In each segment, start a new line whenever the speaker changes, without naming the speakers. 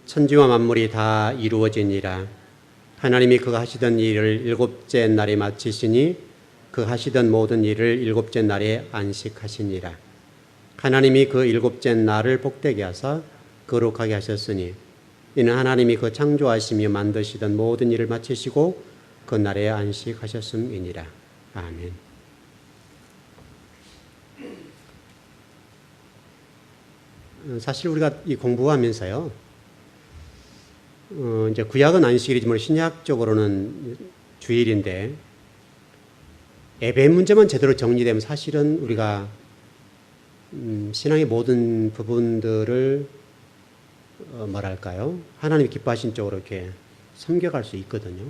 천지와 만물이 다 이루어지니라. 하나님이 그 하시던 일을 일곱째 날에 마치시니 그 하시던 모든 일을 일곱째 날에 안식하시니라. 하나님이 그 일곱째 날을 복되게 하사 거룩하게 하셨으니 이는 하나님이 그 창조하시며 만드시던 모든 일을 마치시고 그 날에 안식하셨음이니라. 아멘. 사실 우리가 이 공부하면서요, 이제 구약은 안식일이지만 신약적으로는 주일인데 예배 문제만 제대로 정리되면 사실은 우리가 신앙의 모든 부분들을 뭐랄까요? 하나님이 기뻐하신 쪽으로 이렇게 섬겨갈 수 있거든요.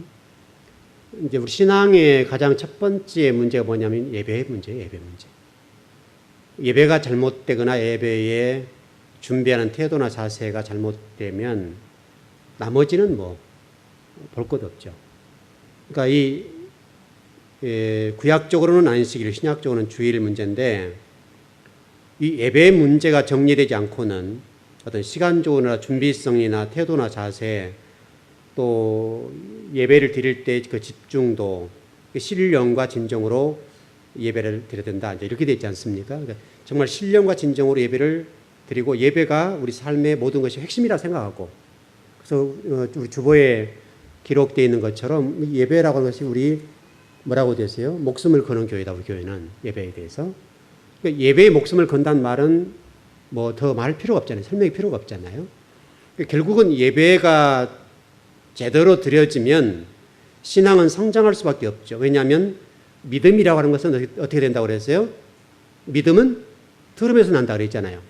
이제 우리 신앙의 가장 첫 번째 문제가 뭐냐면 예배의 문제예요. 예배 문제. 예배가 잘못되거나 예배에 준비하는 태도나 자세가 잘못되면 나머지는 뭐 볼 것 없죠. 그러니까 이 구약적으로는 안식일, 신약적으로는 주일 문제인데 이 예배의 문제가 정리되지 않고는 어떤 시간적으로나 준비성이나 태도나 자세, 또 예배를 드릴 때 그 집중도, 신령과 진정으로 예배를 드려야 된다, 이렇게 되지 않습니까? 그러니까 정말 신령과 진정으로 예배를 드리고 예배가 우리 삶의 모든 것이 핵심이라 생각하고, 그래서 우리 주보에 기록되어 있는 것처럼 예배라고 하는 것이 우리 뭐라고 되세요? 목숨을 거는 교회다. 우리 교회는 예배에 대해서. 그러니까 예배에 목숨을 건다는 말은 뭐 더 말할 필요가 없잖아요. 설명이 필요가 없잖아요. 그러니까 결국은 예배가 제대로 드려지면 신앙은 성장할 수밖에 없죠. 왜냐하면 믿음이라고 하는 것은 어떻게 된다고 그랬어요? 믿음은 들음에서 난다 그랬잖아요.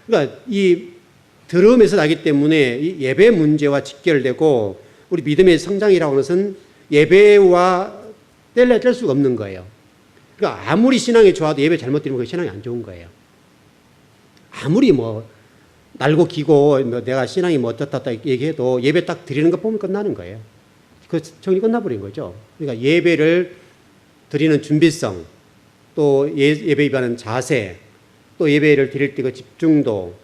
그러니까 이 들음에서 나기 때문에 이 예배 문제와 직결되고 우리 믿음의 성장이라고 하는 것은 예배와 뗄 수가 없는 거예요. 그러니까 아무리 신앙이 좋아도 예배 잘못 드리면 그 신앙이 안 좋은 거예요. 아무리 뭐 날고 기고 뭐 내가 신앙이 뭐 어떻다 얘기해도 예배 딱 드리는 것 보면 끝나는 거예요. 그 정리 끝나버린 거죠. 그러니까 예배를 드리는 준비성, 또 예배 임하는 자세, 또 예배를 드릴 때 그 집중도,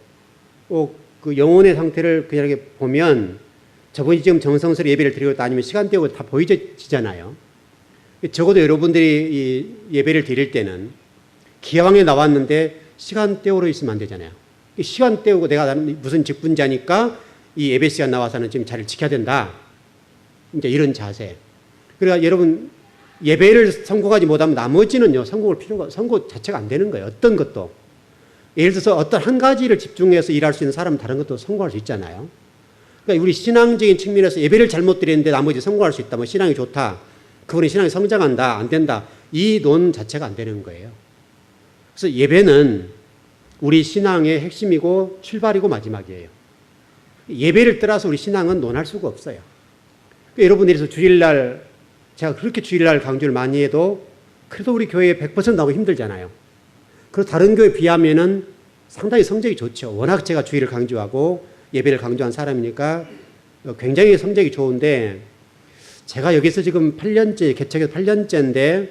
또 그 영혼의 상태를 그냥 이렇게 보면 저분이 지금 정성스레 예배를 드리고 있다 아니면 시간 때우고 다 보이지잖아요. 적어도 여러분들이 이 예배를 드릴 때는 기왕에 나왔는데 시간 때우러 있으면 안 되잖아요. 시간 때우고 내가 무슨 직분자니까 이 예배 시간 나와서는 지금 자리를 지켜야 된다. 이제 이런 자세. 그러니까 여러분 예배를 성공하지 못하면 나머지는요 성공 자체가 안 되는 거예요. 어떤 것도. 예를 들어서 어떤 한 가지를 집중해서 일할 수 있는 사람은 다른 것도 성공할 수 있잖아요. 그러니까 우리 신앙적인 측면에서 예배를 잘못 드리는데 나머지 성공할 수 있다. 뭐 신앙이 좋다. 그분이 신앙이 성장한다. 안 된다. 이 논 자체가 안 되는 거예요. 그래서 예배는 우리 신앙의 핵심이고 출발이고 마지막이에요. 예배를 떠나서 우리 신앙은 논할 수가 없어요. 그러니까 여러분들이 주일날 제가 그렇게 주일날 강조를 많이 해도 그래도 우리 교회에 100% 나오기 힘들잖아요. 그리고 다른 교회에 비하면은 상당히 성적이 좋죠. 워낙 제가 주일을 강조하고 예배를 강조한 사람이니까 굉장히 성적이 좋은데 제가 여기서 지금 8년째, 개척해서 8년째인데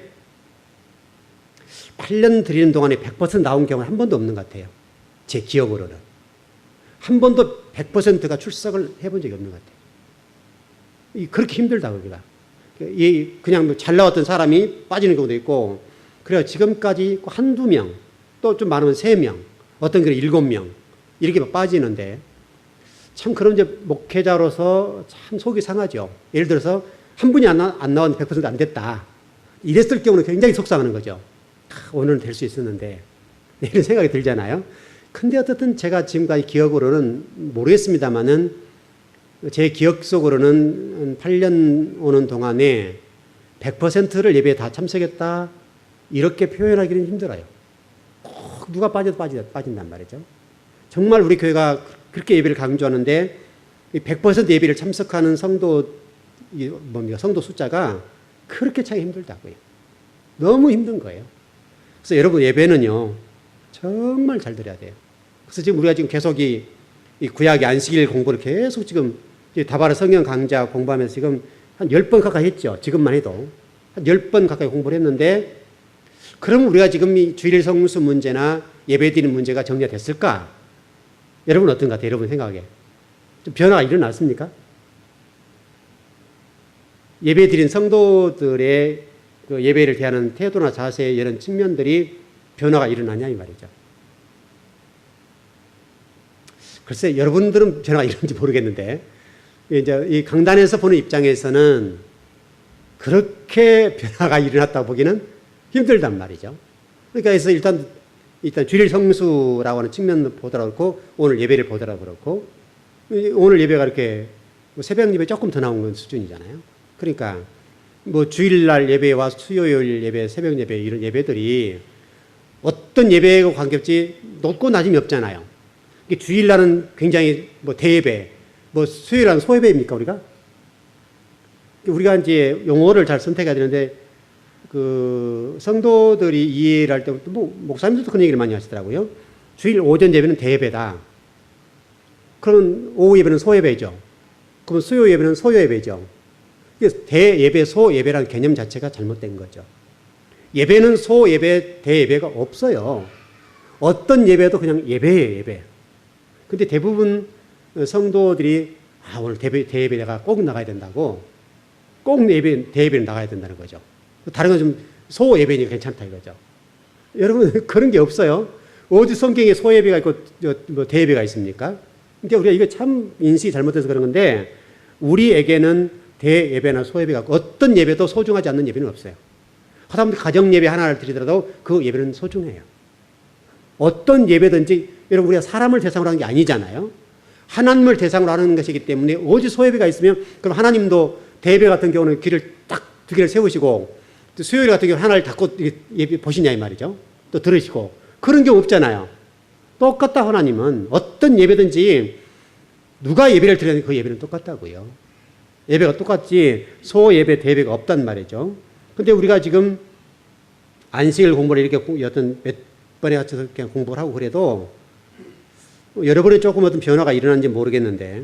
8년 드리는 동안에 100% 나온 경우는 한 번도 없는 것 같아요. 제 기억으로는. 한 번도 100%가 출석을 해본 적이 없는 것 같아요. 그렇게 힘들다, 거기가. 그냥 잘 나왔던 사람이 빠지는 경우도 있고, 그래서 지금까지 한두 명, 또 좀 많으면 3명, 어떤 경우는 7명, 이렇게 빠지는데, 참 그런 이제 목회자로서 참 속이 상하죠. 예를 들어서 한 분이 안 나왔는데 100% 안 됐다. 이랬을 경우는 굉장히 속상하는 거죠. 오늘은 될 수 있었는데. 이런 생각이 들잖아요. 근데 어떻든 제가 지금까지 기억으로는 모르겠습니다만은 제 기억 속으로는 8년 오는 동안에 100%를 예배에 다 참석했다. 이렇게 표현하기는 힘들어요. 꼭 누가 빠져도 빠진단 말이죠. 정말 우리 교회가 그렇게 예배를 강조하는데 100% 예배를 참석하는 성도 숫자가 그렇게 차기 힘들다고요. 너무 힘든 거예요. 그래서 여러분 예배는요 정말 잘 드려야 돼요. 그래서 지금 우리가 지금 계속 이 구약의 안식일 공부를 계속 지금 다바라 성경 강좌 공부하면서 지금 한 10번 가까이 했죠. 지금만 해도 한 10번 가까이 공부를 했는데, 그럼 우리가 지금 이 주일 성수 문제나 예배 드리는 문제가 정리가 됐을까? 여러분 어떤 것 같아요? 여러분 생각에. 좀 변화가 일어났습니까? 예배 드린 성도들의 그 예배를 대하는 태도나 자세 이런 측면들이 변화가 일어나냐 이 말이죠. 글쎄 여러분들은 변화가 일어난지 모르겠는데 이제 이 강단에서 보는 입장에서는 그렇게 변화가 일어났다고 보기는 힘들단 말이죠. 그러니까 그래서 일단 주일 성수라고 하는 측면을 보더라도 그렇고 오늘 예배를 보더라도 그렇고 오늘 예배가 이렇게 새벽 예배 조금 더 나온 건 수준이잖아요. 그러니까 뭐 주일날 예배와 수요일 예배, 새벽 예배 이런 예배들이 어떤 예배와 관계없이 높고 낮음이 없잖아요. 주일날은 굉장히 뭐 대예배, 뭐 수요일날은 소예배입니까 우리가 이제 용어를 잘 선택해야 되는데 그 성도들이 이해를 할 때부터 뭐 목사님들도 그런 얘기를 많이 하시더라고요. 주일 오전 예배는 대예배다. 그러면 오후 예배는 소예배죠. 그러면 수요 예배는 소요예배죠. 대예배, 소예배라는 개념 자체가 잘못된 거죠. 예배는 소예배, 대예배가 없어요. 어떤 예배도 그냥 예배예요, 예배. 근데 대부분 성도들이 오늘 대예배 내가 꼭 나가야 된다고 꼭 대예배는 나가야 된다는 거죠. 다른 건 좀 소예배니까 괜찮다 이거죠. 여러분 그런 게 없어요. 어디 성경에 소예배가 있고 뭐 대예배가 있습니까? 그러니까 우리가 이거 참 인식이 잘못돼서 그런 건데 우리에게는 대예배나 소예배가 어떤 예배도 소중하지 않는 예배는 없어요. 하다못해 가정예배 하나를 드리더라도 그 예배는 소중해요. 어떤 예배든지 여러분 우리가 사람을 대상으로 하는 게 아니잖아요. 하나님을 대상으로 하는 것이기 때문에 오직 소예배가 있으면 그럼 하나님도 대예배 같은 경우는 길을 딱 두 개를 세우시고 또 수요일 같은 경우 하나를 닫고 예배 보시냐 이 말이죠. 또 들으시고 그런 경우 없잖아요. 똑같다 하나님은 어떤 예배든지 누가 예배를 드리는 그 예배는 똑같다고요. 예배가 똑같지 소예배 대예배가 없단 말이죠. 근데 우리가 지금 안식일 공부를 이렇게 어떤 몇 번에 갖춰서 그냥 공부를 하고 그래도 여러 번에 조금 어떤 변화가 일어났는지 모르겠는데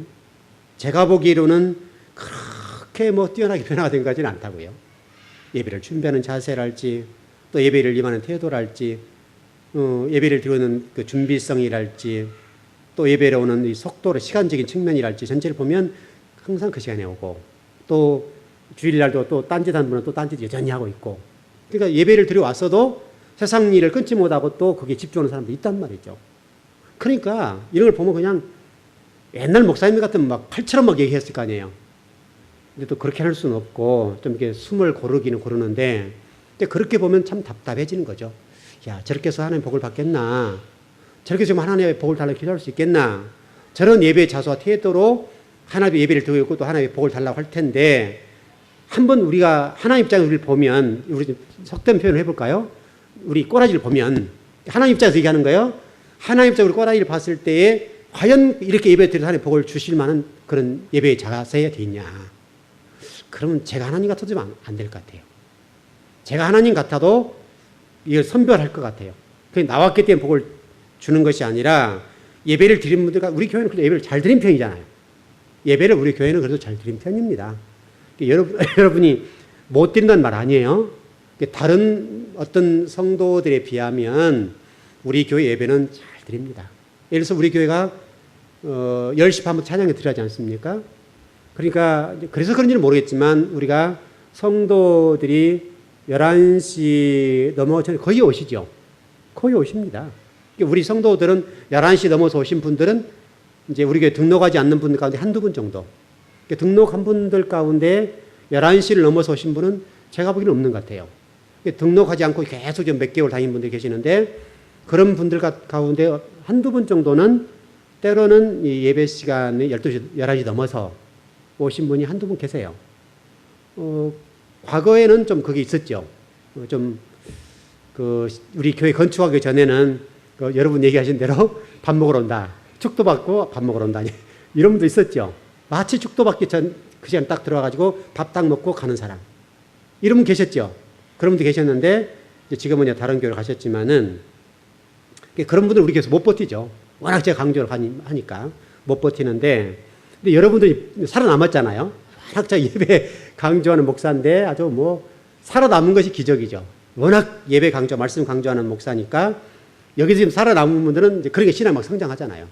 제가 보기로는 그렇게 뭐 뛰어나게 변화가 된 것 같지는 않다고요. 예배를 준비하는 자세랄지 또 예배를 임하는 태도랄지 예배를 드리는 그 준비성이랄지 또 예배로 오는 이 속도로 시간적인 측면이랄지 전체를 보면 항상 그 시간에 오고 또 주일날도 또 딴짓하는 분은 또 딴짓 여전히 하고 있고 그러니까 예배를 드려왔어도 세상 일을 끊지 못하고 또 거기에 집중하는 사람도 있단 말이죠. 그러니까 이런 걸 보면 그냥 옛날 목사님 같으면 막 팔처럼 막 얘기했을 거 아니에요. 근데 또 그렇게 할 수는 없고 좀 이렇게 숨을 고르기는 고르는데 근데 그렇게 보면 참 답답해지는 거죠. 야, 저렇게 해서 하나님 복을 받겠나? 저렇게 지금 하나님의 복을 달라고 기도할 수 있겠나? 저런 예배의 자세와 태도로 하나님의 예배를 드리고 있고 또 하나님의 복을 달라고 할 텐데 한번 우리가 하나님 입장에서 우리를 보면 우리 속된 표현을 해볼까요? 우리 꼬라지를 보면 하나님 입장에서 얘기하는 거예요. 하나님 입장으로 꼬라지를 봤을 때에 과연 이렇게 예배 드려서 하나님 복을 주실 만한 그런 예배의 자세에 돼 있냐? 그러면 제가 하나님 같아도 안 될 것 같아요. 제가 하나님 같아도 이걸 선별할 것 같아요. 그냥 나왔기 때문에 복을 주는 것이 아니라 예배를 드리는 분들과 우리 교회는 그래도 예배를 잘 드린 편이잖아요. 예배를 우리 교회는 그래도 잘 드린 편입니다. 여러분이 못 드린다는 말 아니에요. 다른 어떤 성도들에 비하면 우리 교회 예배는 잘 드립니다. 예를 들어서 우리 교회가 10시 반부터 찬양을 드리지 않습니까? 그러니까 그래서 그런지는 모르겠지만 우리가 성도들이 11시 넘어 거의 오시죠. 거의 오십니다. 우리 성도들은 11시 넘어서 오신 분들은 이제 우리 교회 등록하지 않는 분들 가운데 한두 분 정도. 등록한 분들 가운데 11시를 넘어서 오신 분은 제가 보기에는 없는 것 같아요. 등록하지 않고 계속 몇 개월 다닌 분들이 계시는데 그런 분들 가운데 한두 분 정도는 때로는 이 예배 시간에 12시, 11시 넘어서 오신 분이 한두 분 계세요. 과거에는 좀 그게 있었죠. 우리 교회 건축하기 전에는 여러분 얘기하신 대로 밥 먹으러 온다. 축도 받고 밥 먹으러 온다. 이런 분도 있었죠. 마치 축도 받기 전 그 시간 딱 들어와가지고 밥 딱 먹고 가는 사람. 이런 분 계셨죠. 그런 분도 계셨는데 지금은 이제 다른 교회로 가셨지만은 그런 분들 우리 교회에서 못 버티죠. 워낙 제가 강조를 하니까 못 버티는데 근데 여러분들이 살아남았잖아요. 워낙 제가 예배 강조하는 목사인데 아주 뭐 살아남은 것이 기적이죠. 워낙 예배 강조, 말씀 강조하는 목사니까 여기서 지금 살아남은 분들은 이제 그렇게 신앙이 막 성장하잖아요.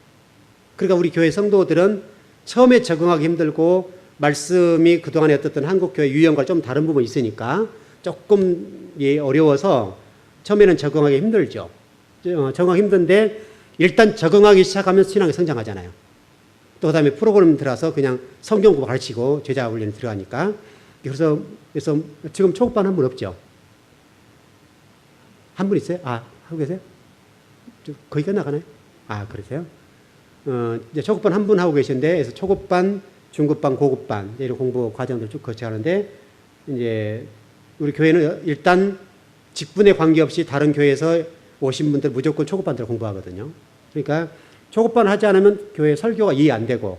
그러니까 우리 교회 성도들은 처음에 적응하기 힘들고 말씀이 그동안에 어떻든 한국교회 유형과 좀 다른 부분이 있으니까 조금 어려워서 처음에는 적응하기 힘들죠. 적응하기 힘든데 일단 적응하기 시작하면 신앙이 성장하잖아요. 또 그다음에 프로그램 들어서 그냥 성경 공부 가르치고 제자 훈련 들어가니까 그래서 지금 초급반 한 분 없죠? 한 분 있어요? 아, 하고 계세요? 거의 끝나가나요? 아, 그러세요? 이제 초급반 한 분 하고 계신데, 그래서 초급반, 중급반, 고급반, 이런 공부 과정들 쭉 거쳐가는데, 이제 우리 교회는 일단 직분에 관계없이 다른 교회에서 오신 분들 무조건 초급반들 공부하거든요. 그러니까 초급반 하지 않으면 교회 설교가 이해 안 되고,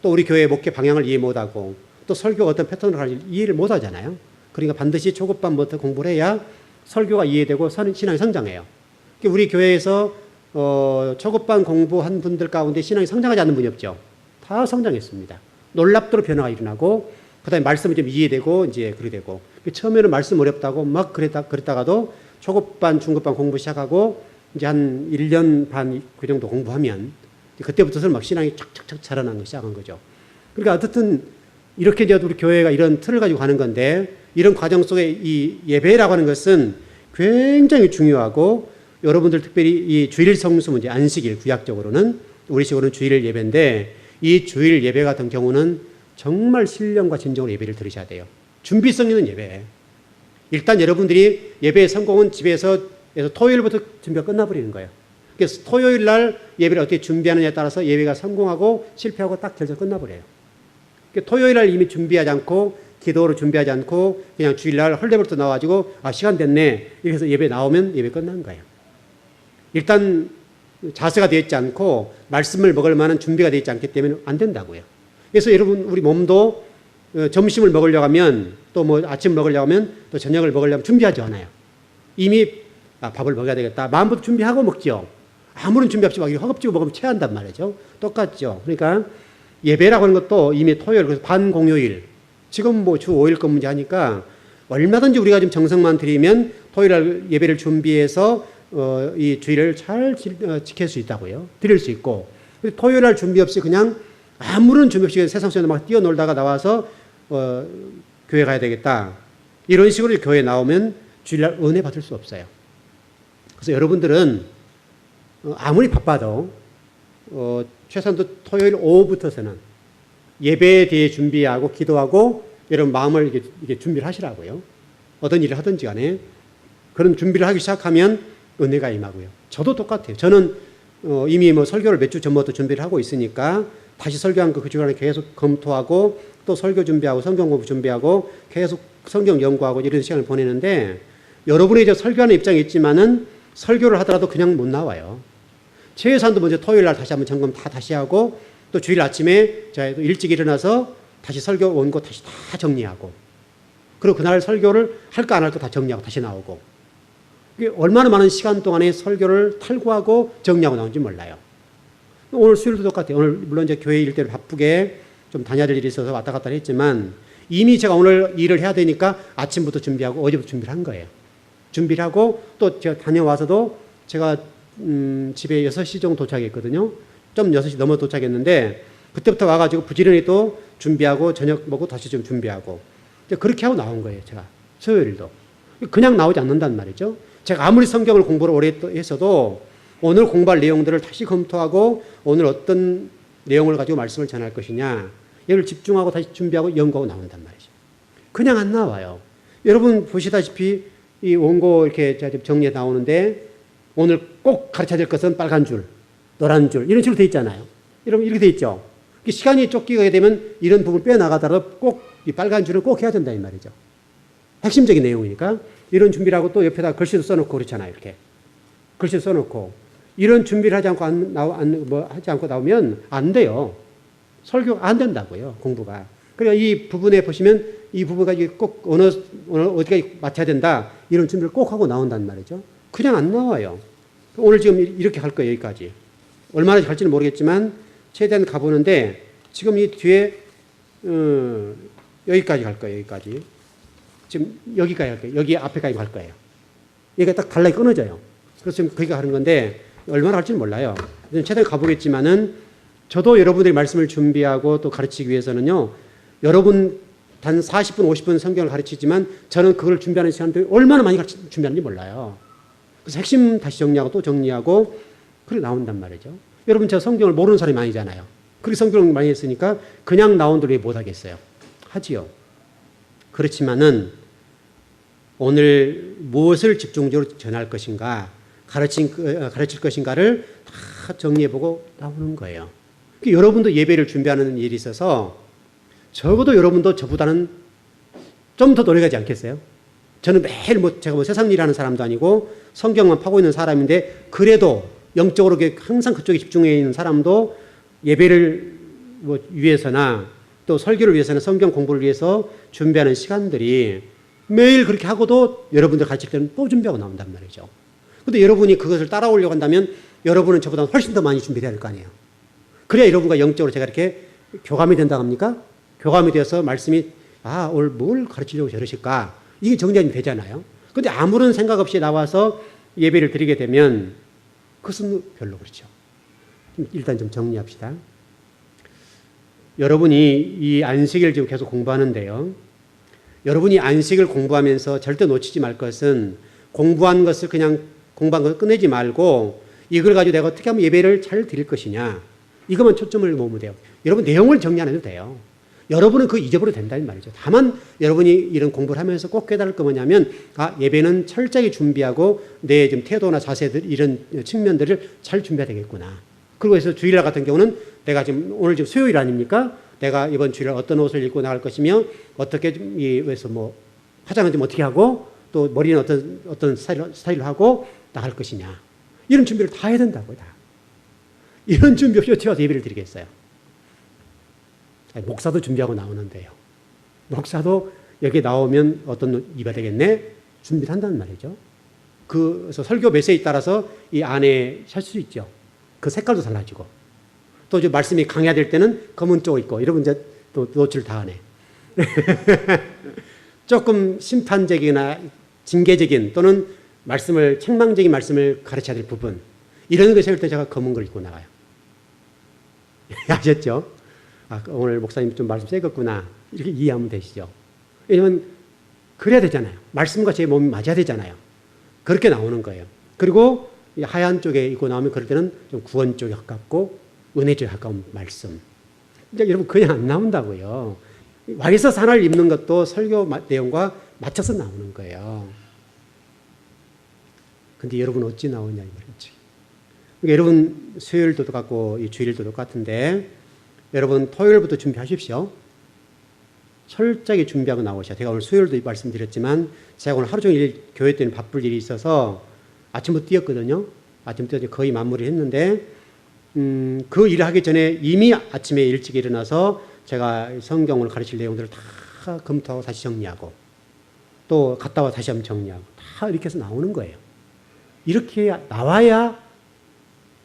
또 우리 교회 목회 방향을 이해 못 하고, 또 설교가 어떤 패턴을 가지고 이해를 못 하잖아요. 그러니까 반드시 초급반부터 공부를 해야 설교가 이해되고 신앙이 성장해요. 우리 교회에서 초급반 공부한 분들 가운데 신앙이 성장하지 않는 분이 없죠. 다 성장했습니다. 놀랍도록 변화가 일어나고, 그 다음에 말씀이 좀 이해되고, 이제 그렇게 되고. 처음에는 말씀 어렵다고 막 그랬다가도 초급반, 중급반 공부 시작하고, 이제 한 1년 반 그 정도 공부하면, 그때부터는 막 신앙이 촥촥촥 자라나기 시작한 거죠. 그러니까 어쨌든 이렇게 이제 우리 교회가 이런 틀을 가지고 가는 건데, 이런 과정 속에 이 예배라고 하는 것은 굉장히 중요하고, 여러분들 특별히 이 주일 성수 문제, 안식일 구약적으로는 우리식으로는 주일 예배인데, 이 주일 예배 같은 경우는 정말 신령과 진정으로 예배를 드리셔야 돼요. 준비성 있는 예배. 일단 여러분들이 예배의 성공은 집에서 토요일부터 준비가 끝나버리는 거예요. 그래서 토요일 날 예배를 어떻게 준비하느냐에 따라서 예배가 성공하고 실패하고 딱 결정 끝나버려요. 그러니까 토요일 날 이미 준비하지 않고 기도로 준비하지 않고 그냥 주일 날 헐레벌떡 나와가지고 시간 됐네 이렇게 해서 예배 나오면 예배 끝난 거예요. 일단 자세가 되어 있지 않고 말씀을 먹을 만한 준비가 되어 있지 않기 때문에 안 된다고요. 그래서 여러분 우리 몸도 점심을 먹으려고 하면 또 뭐 아침 먹으려고 하면 또 저녁을 먹으려면 준비하지 않아요. 이미 밥을 먹어야 되겠다. 마음부터 준비하고 먹죠. 아무런 준비 없이 막 허겁지겁 먹으면 체한단 말이죠. 똑같죠. 그러니까 예배라고 하는 것도 이미 토요일, 그래서 반공휴일. 지금 뭐 주 5일 근무제 하니까 얼마든지 우리가 좀 정성만 들이면 토요일 날 예배를 준비해서 이 주일을 잘 지킬 수 있다고요. 드릴 수 있고. 토요일 날 준비 없이 그냥 아무런 준비 없이 세상 속에 막 뛰어놀다가 나와서 교회 가야 되겠다. 이런 식으로 교회에 나오면 주일날 은혜 받을 수 없어요. 그래서 여러분들은 아무리 바빠도 최소한 토요일 오후부터서는 예배에 대해 준비하고 기도하고 여러분 마음을 이렇게 준비를 하시라고요. 어떤 일을 하든지 간에 그런 준비를 하기 시작하면 은혜가 임하고요. 저도 똑같아요. 저는 이미 뭐 설교를 몇 주 전부터 준비를 하고 있으니까 다시 설교한 그 주간에 계속 검토하고 또 설교 준비하고 성경 공부 준비하고 계속 성경 연구하고 이런 시간을 보내는데 여러분이 이제 설교하는 입장이 있지만은 설교를 하더라도 그냥 못 나와요. 최소한도 먼저 토요일 날 다시 한번 점검 다시 하고 또 주일 아침에 자 일찍 일어나서 다시 설교 원고 다시 다 정리하고 그리고 그날 설교를 할까 안 할까 다 정리하고 다시 나오고 이게 얼마나 많은 시간 동안에 설교를 탈구하고 정리하고 나온지 몰라요. 오늘 수요일도 똑같아요. 오늘 물론 이제 교회 일대로 바쁘게 좀 다녀야 될 일이 있어서 왔다 갔다 했지만 이미 제가 오늘 일을 해야 되니까 아침부터 준비하고 어제부터 준비를 한 거예요. 준비를 하고 또 제가 다녀와서도 제가 집에 6시 정도 도착했거든요. 좀 6시 넘어 도착했는데 그때부터 와가지고 부지런히 또 준비하고 저녁 먹고 다시 좀 준비하고 그렇게 하고 나온 거예요. 제가 수요일도. 그냥 나오지 않는단 말이죠. 제가 아무리 성경을 공부를 오래 했어도 오늘 공부할 내용들을 다시 검토하고 오늘 어떤 내용을 가지고 말씀을 전할 것이냐 이걸 집중하고 다시 준비하고 연구하고 나온단 말이죠. 그냥 안 나와요. 여러분 보시다시피 이 원고 이렇게 정리해 나오는데 오늘 꼭 가르쳐야 될 것은 빨간 줄, 노란 줄 이런 식으로 돼 있잖아요. 여러분 이렇게 돼 있죠. 시간이 쫓기게 되면 이런 부분 빼나가더라도 꼭 이 빨간 줄은 꼭 해야 된다 이 말이죠. 핵심적인 내용이니까 이런 준비를 하고 또 옆에다 글씨도 써놓고 그렇잖아요. 이렇게 글씨 써놓고 이런 준비를 하지 않고 하지 않고 나오면 안 돼요. 설교가 안 된다고요. 공부가. 그러니까 이 부분에 보시면 이 부분가 꼭 어디까지 맞춰야 된다 이런 준비를 꼭 하고 나온단 말이죠. 그냥 안 나와요. 오늘 지금 이렇게 갈 거예요. 여기까지. 얼마나 갈지는 모르겠지만 최대한 가보는데 지금 이 뒤에 여기까지 갈 거예요. 여기까지. 지금 여기까지 갈 거예요. 여기 앞에까지 갈 거예요. 여기가 딱 달라이 끊어져요. 그래서 지금 거기가 하는 건데 얼마나 할지는 몰라요. 최대한 가보겠지만은 저도 여러분들이 말씀을 준비하고 또 가르치기 위해서는요, 여러분 단 40분, 50분 성경을 가르치지만 저는 그걸 준비하는 시간들이 얼마나 많이 준비하는지 몰라요. 그래서 핵심 다시 정리하고 또 정리하고 그렇게 나온단 말이죠. 여러분 저 성경을 모르는 사람이 아니잖아요. 그렇게 성경을 많이 했으니까 그냥 나온들 왜 못하겠어요? 하지요. 그렇지만은 오늘 무엇을 집중적으로 전할 것인가, 가르칠 것인가를 다 정리해보고 나오는 거예요. 여러분도 예배를 준비하는 일이 있어서 적어도 여러분도 저보다는 좀 더 노력하지 않겠어요? 저는 매일 제가 세상 일하는 사람도 아니고 성경만 파고 있는 사람인데 그래도 영적으로 항상 그쪽에 집중해 있는 사람도 예배를 위해서나 또 설교를 위해서나 성경 공부를 위해서 준비하는 시간들이 매일 그렇게 하고도 여러분들 가르칠 때는 또 준비하고 나온단 말이죠. 근데 여러분이 그것을 따라오려고 한다면 여러분은 저보다 훨씬 더 많이 준비해야 될 거 아니에요. 그래야 여러분과 영적으로 제가 이렇게 교감이 된다고 합니까? 교감이 되어서 말씀이 오늘 뭘 가르치려고 저러실까? 이게 정리가 되잖아요. 근데 아무런 생각 없이 나와서 예배를 드리게 되면 그것은 별로 그렇죠. 일단 좀 정리합시다. 여러분이 이 안식일 지금 계속 공부하는데요. 여러분이 안식을 공부하면서 절대 놓치지 말 것은 공부한 것을 그냥 공부한 것을 끝내지 말고 이걸 가지고 내가 어떻게 하면 예배를 잘 드릴 것이냐. 이것만 초점을 놓으면 돼요. 여러분 내용을 정리 안 해도 돼요. 여러분은 그거 잊어버려도 된다는 말이죠. 다만 여러분이 이런 공부를 하면서 꼭 깨달을 거 뭐냐면 예배는 철저하게 준비하고 내 지금 태도나 자세들 이런 측면들을 잘 준비해야 되겠구나. 그리고 해서 주일날 같은 경우는 내가 지금 오늘 지금 수요일 아닙니까? 내가 이번 주일날 어떤 옷을 입고 나갈 것이며 어떻게 그래서 화장은 좀 어떻게 하고 또 머리는 어떤 스타일로 하고 나갈 것이냐. 이런 준비를 다 해야 된다고요. 다. 이런 준비 없이 어떻게 와서 예배를 드리겠어요? 목사도 준비하고 나오는데요. 목사도 여기 나오면 어떤 옷 입어야 되겠네? 준비를 한다는 말이죠. 그래서 설교 메시지에 따라서 이 안에 살 수 있죠. 그 색깔도 달라지고. 또 이제 말씀이 강해야 될 때는 검은 쪽 있고, 이러면 이제 또 노출 다 하네. 조금 심판적이나 징계적인 또는 책망적인 말씀을 가르쳐야 될 부분. 이런 거 세울 때 제가 검은 걸 입고 나가요. 아셨죠? 오늘 목사님 좀 말씀 세겠구나. 이렇게 이해하면 되시죠. 왜냐면 그래야 되잖아요. 말씀과 제 몸이 맞아야 되잖아요. 그렇게 나오는 거예요. 그리고 하얀 쪽에 입고 나오면 그럴 때는 좀 구원 쪽에 가깝고 은혜 쪽에 가까운 말씀. 근데 여러분 그냥 안 나온다고요. 와이서 산을 입는 것도 설교 내용과 맞춰서 나오는 거예요. 근데 여러분 어찌 나오냐 이 말이지. 그러니까 여러분 수요일도 똑같고 주일도 똑같은데 여러분 토요일부터 준비하십시오. 철저하게 준비하고 나오셔야. 제가 오늘 수요일도 말씀드렸지만 제가 오늘 하루 종일 교회 때는 바쁠 일이 있어서 아침부터 뛰었거든요. 아침부터 거의 마무리를 했는데 그 일을 하기 전에 이미 아침에 일찍 일어나서 제가 성경을 가르칠 내용들을 다 검토하고 다시 정리하고 또 갔다 와 다시 한번 정리하고 다 이렇게 해서 나오는 거예요. 이렇게 나와야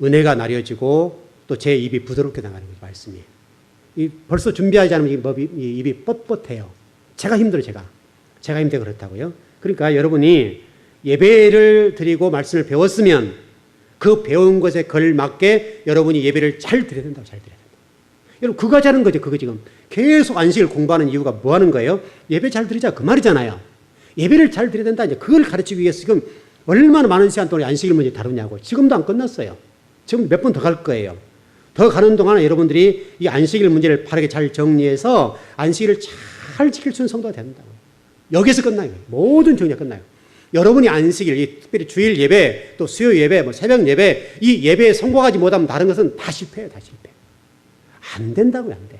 은혜가 나려지고 또 제 입이 부드럽게 나가는 거죠. 말씀이. 벌써 준비하지 않으면 입이 뻣뻣해요. 제가 힘들어요. 제가 힘들어 그렇다고요. 그러니까 여러분이 예배를 드리고 말씀을 배웠으면 그 배운 것에 걸맞게 여러분이 예배를 잘 드려야 된다고. 잘 드려야 된다. 여러분 그거 하자는 거죠. 그거 지금 계속 안식을 공부하는 이유가 뭐 하는 거예요? 예배 잘 드리자 그 말이잖아요. 예배를 잘 드려야 된다. 이제 그걸 가르치기 위해서 지금 얼마나 많은 시간 동안 안식일 문제 다루냐고. 지금도 안 끝났어요. 지금 몇 번 더 갈 거예요. 더 가는 동안 여러분들이 이 안식일 문제를 바르게 잘 정리해서 안식일을 잘 지킬 수 있는 성도가 된다고. 여기서 끝나요. 모든 정리가 끝나요. 여러분이 안식일, 특별히 주일 예배, 또 수요 예배, 새벽 예배, 이 예배에 성공하지 못하면 다른 것은 다 실패해요. 다 실패. 안 된다고요. 안 돼.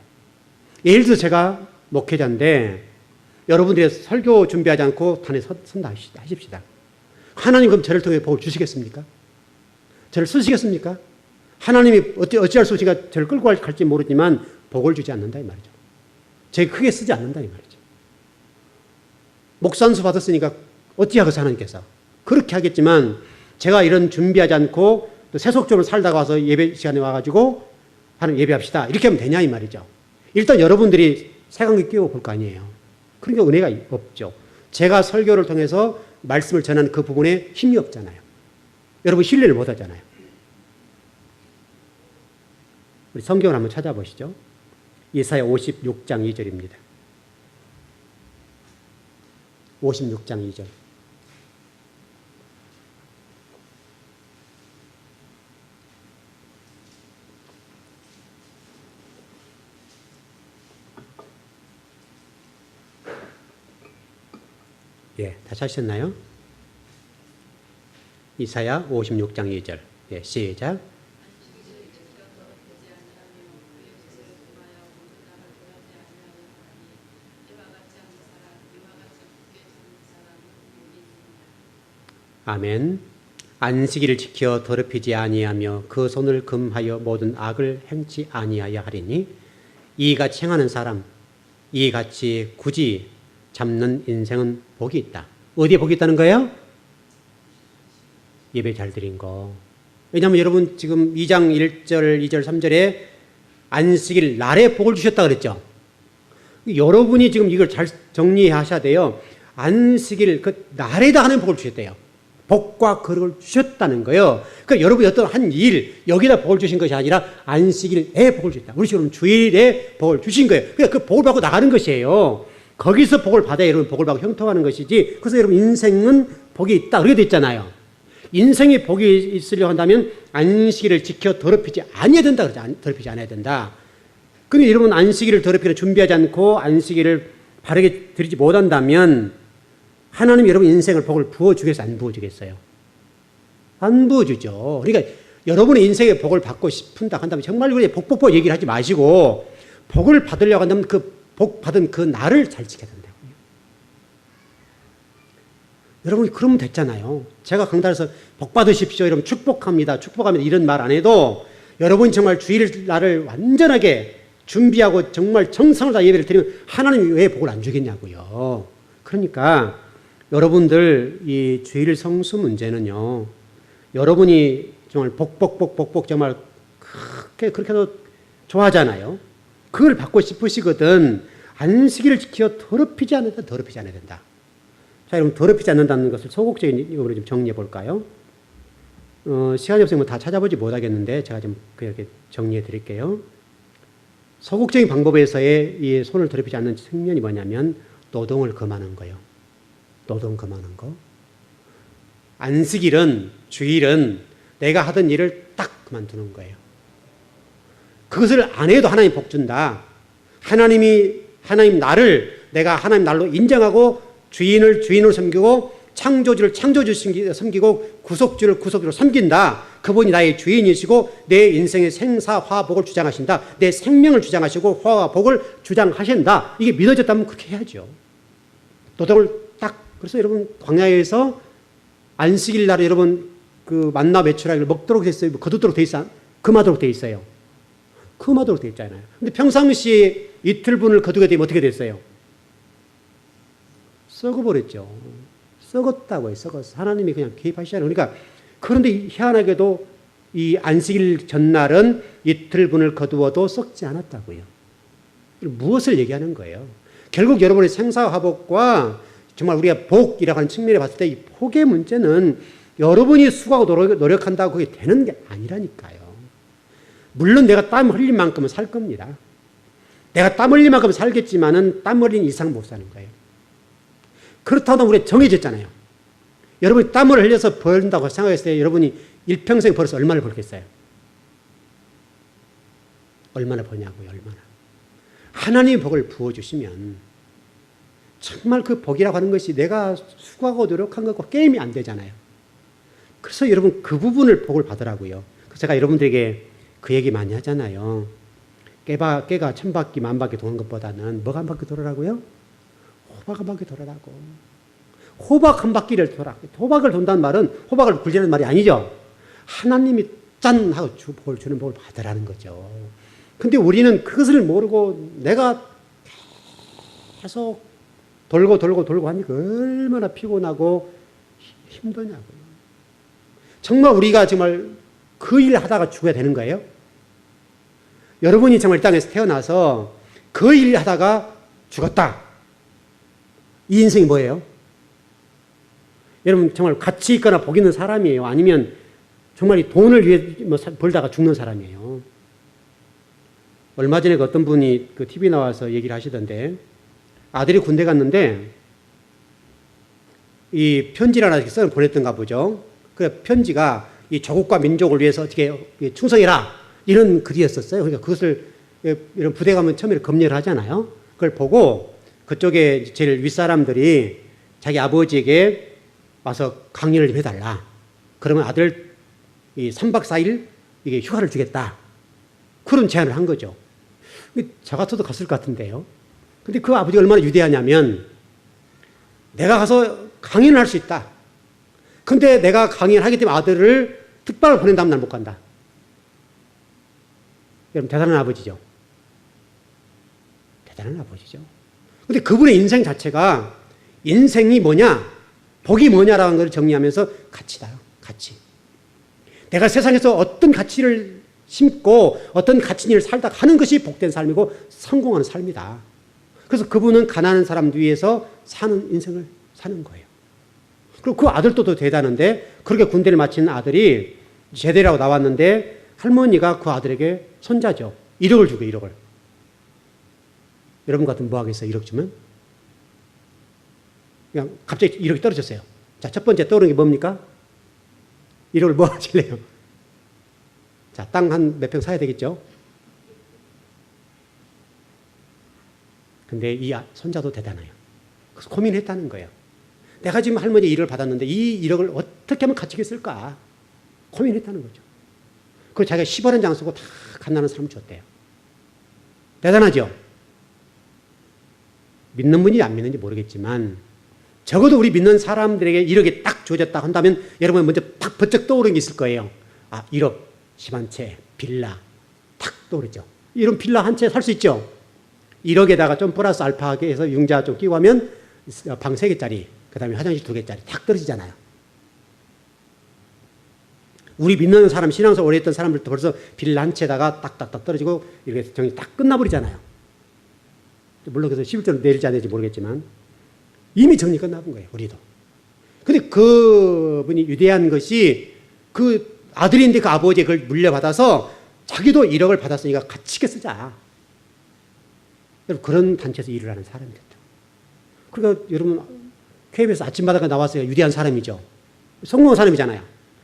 예를 들어서 제가 목회자인데 여러분들이 설교 준비하지 않고 단에 선다 하십시다. 하나님 그럼 저를 통해 복을 주시겠습니까? 저를 쓰시겠습니까? 하나님이 어찌할 수 없으니까 저를 끌고 갈지 모르지만 복을 주지 않는다 이 말이죠. 제가 크게 쓰지 않는다 이 말이죠. 목사 안수 받았으니까 어찌하겠어 하나님께서. 그렇게 하겠지만 제가 이런 준비하지 않고 또 세속적으로 살다가 와서 예배 시간에 와가지고 하나님 예배합시다. 이렇게 하면 되냐 이 말이죠. 일단 여러분들이 세강기 끼워 볼 거 아니에요. 그러니까 은혜가 없죠. 제가 설교를 통해서 말씀을 전하는 그 부분에 힘이 없잖아요. 여러분 신뢰를 못 하잖아요. 우리 성경을 한번 찾아보시죠. 이사야 56장 2절입니다. 56장 2절. 예, 다 찾으셨나요? 이사야 56장 2절. 예, 시작. 아멘. 안식일을 지켜 더럽히지 아니하며 그 손을 금하여 모든 악을 행치 아니하여 하리니 이같이 행하는 사람, 이같이 굳이 잡는 인생은 복이 있다. 어디에 복이 있다는 거예요? 예배 잘 드린 거. 왜냐하면 여러분 지금 2장 1절, 2절, 3절에 안식일 날에 복을 주셨다 그랬죠. 여러분이 지금 이걸 잘 정리하셔야 돼요. 안식일 그 날에다 하는 복을 주셨대요. 복과 거룩을 주셨다는 거예요. 그러니까 여러분이 어떤 한 일, 여기다 복을 주신 것이 아니라 안식일에 복을 주셨다. 우리 지금 주일에 복을 주신 거예요. 그러니까 그 복을 받고 나가는 것이에요. 거기서 복을 받아야 여러분 복을 받고 형통하는 것이지. 그래서 여러분 인생은 복이 있다. 그렇게 돼 있잖아요. 인생에 복이 있으려 한다면 안식일을 지켜 더럽히지 아니해야 된다. 그러죠. 더럽히지 않아야 된다. 근데 여러분 안식일을 더럽히려 준비하지 않고 안식일을 바르게 드리지 못한다면 하나님 여러분 인생을 복을 부어주겠어요? 안 부어주겠어요? 안 부어주죠. 그러니까 여러분의 인생에 복을 받고 싶은다 한다면 정말 우리 복복복 얘기를 하지 마시고 복을 받으려고 한다면 그 복 받은 그 날을 잘 지켜야 된다고요. 여러분이 그러면 됐잖아요. 제가 강단에서 복 받으십시오. 여러분 축복합니다. 축복합니다. 이런 말 안 해도 여러분이 정말 주일 날을 완전하게 준비하고 정말 정성을 다 예배를 드리면 하나님이 왜 복을 안 주겠냐고요. 그러니까 여러분들 이 주일 성수 문제는요. 여러분이 정말 복복 정말 그렇게도 좋아하잖아요. 그걸 받고 싶으시거든. 안식일을 지켜 더럽히지 않아야 된다. 자, 여러분 더럽히지 않는다는 것을 소극적인 용어로 좀 정리해 볼까요? 시간이 없으면 다 찾아보지 못하겠는데 제가 좀 그렇게 정리해 드릴게요. 소극적인 방법에서의 이 손을 더럽히지 않는 측면이 뭐냐면 노동을 금하는 거예요. 노동 금하는 거. 안식일은, 주일은 내가 하던 일을 딱 그만두는 거예요. 그것을 안 해도 하나님 복 준다. 하나님 나를 내가 하나님 날로 인정하고 주인을 섬기고 창조주를 창조주 섬기고 구속주를 구속주로 섬긴다. 그분이 나의 주인이시고 내 인생의 생사화복을 주장하신다. 내 생명을 주장하시고 화와 복을 주장하신다. 이게 믿어졌다면 그렇게 해야죠. 노동을 딱. 그래서 여러분 광야에서 안식일 날에 여러분 그 만나 메추라기를 먹도록 됐어요. 거두도록 돼 있어. 금하도록 돼 있어요. 금하도록 돼 있잖아요. 근데 평상시에 이틀분을 거두게 되면 어떻게 됐어요? 썩어버렸죠. 썩었다고요. 썩었어. 하나님이 그냥 개입하시잖아요. 그러니까 그런데 희한하게도 이 안식일 전날은 이틀분을 거두어도 썩지 않았다고요. 무엇을 얘기하는 거예요? 결국 여러분의 생사화복과 정말 우리가 복이라고 하는 측면에 봤을 때 이 복의 문제는 여러분이 수고하고 노력한다고 그게 되는 게 아니라니까요. 물론 내가 땀 흘린 만큼은 살 겁니다. 내가 땀 흘린 만큼은 살겠지만은 땀 흘린 이상 못 사는 거예요. 그렇다고 우리가 정해졌잖아요. 여러분이 땀을 흘려서 벌다고 생각했을 때 여러분이 일평생 벌어서 얼마를 벌겠어요? 얼마나 버냐고요, 얼마나. 하나님의 복을 부어주시면 정말 그 복이라고 하는 것이 내가 수고하고 노력한 것과 게임이 안 되잖아요. 그래서 여러분 그 부분을 복을 받으라고요. 그래서 제가 여러분들에게 그 얘기 많이 하잖아요. 깨가 1000바퀴, 10,000바퀴 도는 것보다는 뭐가 한 바퀴 돌아라고요? 호박 한 바퀴 돌아라고. 호박 한 바퀴를 돌아. 호박을 돈다는 말은 호박을 굴리는 말이 아니죠. 하나님이 짠 하고 복을 주는 복을 받으라는 거죠. 근데 우리는 그것을 모르고 내가 계속 돌고 하니까 얼마나 피곤하고 힘드냐고요. 정말 우리가 정말 그 일 하다가 죽어야 되는 거예요? 여러분이 정말 이 땅에서 태어나서 그 일 하다가 죽었다. 이 인생이 뭐예요? 여러분 정말 가치 있거나 복 있는 사람이에요? 아니면 정말 이 돈을 위해 벌다가 죽는 사람이에요? 얼마 전에 어떤 분이 그 TV 나와서 얘기를 하시던데 아들이 군대 갔는데 이 편지를 하나 써 보냈던가 보죠. 그 편지가 이 조국과 민족을 위해서 어떻게 충성해라 이런 글이었었어요. 그러니까 그것을 이런 부대 가면 처음에 검열을 하잖아요. 그걸 보고 그쪽에 제일 윗사람들이 자기 아버지에게 와서 강연을 좀 해달라. 그러면 아들 이 3박 4일 이게 휴가를 주겠다. 그런 제안을 한 거죠. 저 같아도 갔을 것 같은데요. 근데 그 아버지가 얼마나 위대하냐면 내가 가서 강연을 할 수 있다. 근데 내가 강연을 하기 때문에 아들을 특박을 보낸다면 난 못 간다. 여러분 대단한 아버지죠. 대단한 아버지죠. 근데 그분의 인생 자체가 인생이 뭐냐, 복이 뭐냐라는 걸 정리하면서 가치다. 가치. 내가 세상에서 어떤 가치를 심고 어떤 가치를 살다 하는 것이 복된 삶이고 성공하는 삶이다. 그래서 그분은 가난한 사람 위해서 사는 인생을 사는 거예요. 그리고 그 아들도 더 대단한데 그렇게 군대를 마친 아들이 제대라고 나왔는데 할머니가 그 아들에게 손자죠. 1억을 주고 1억을. 여러분 같으면 뭐 하겠어요? 1억 주면? 그냥 갑자기 1억이 떨어졌어요. 자, 첫 번째 떠오르는 게 뭡니까? 1억을 뭐 하실래요? 자, 땅 한 몇 평 사야 되겠죠? 근데 이 손자도 대단해요. 그래서 고민했다는 거예요. 내가 지금 할머니 1억을 받았는데 이 1억을 어떻게 하면 가치있게 쓸까? 고민했다는 거죠. 그리고 자기가 10원 장 쓰고 다 갓나는 사람을 줬대요. 대단하죠? 믿는 분이 안 믿는지 모르겠지만 적어도 우리 믿는 사람들에게 1억이 딱 주어졌다 한다면 여러분 먼저 딱 번쩍 떠오르는 게 있을 거예요. 아, 1억, 집 한 채, 빌라 탁 떠오르죠. 이런 빌라 한 채 살 수 있죠. 1억에다가 좀 플러스 알파하게 해서 융자 좀 끼고 하면 방 3개짜리, 그 다음에 화장실 2개짜리 탁 떨어지잖아요. 우리 믿는 사람, 신앙생활 오래 했던 사람들도 벌써 빌라 한 채에다가 딱딱딱 떨어지고 이렇게 정리 딱 끝나버리잖아요. 물론 그래서 11조를 내릴지 안 내릴지 모르겠지만 이미 정리 끝나본 거예요. 우리도. 근데 그분이 위대한 것이 그 아들인데 그 아버지의 그걸 물려받아서 자기도 1억을 받았으니까 가치 있게 쓰자. 여러분 그런 단체에서 일을 하는 사람이 됐다. 그러니까 여러분 KBS 아침마다가 나왔어요. 위대한 사람이죠. 성공한 사람이잖아요.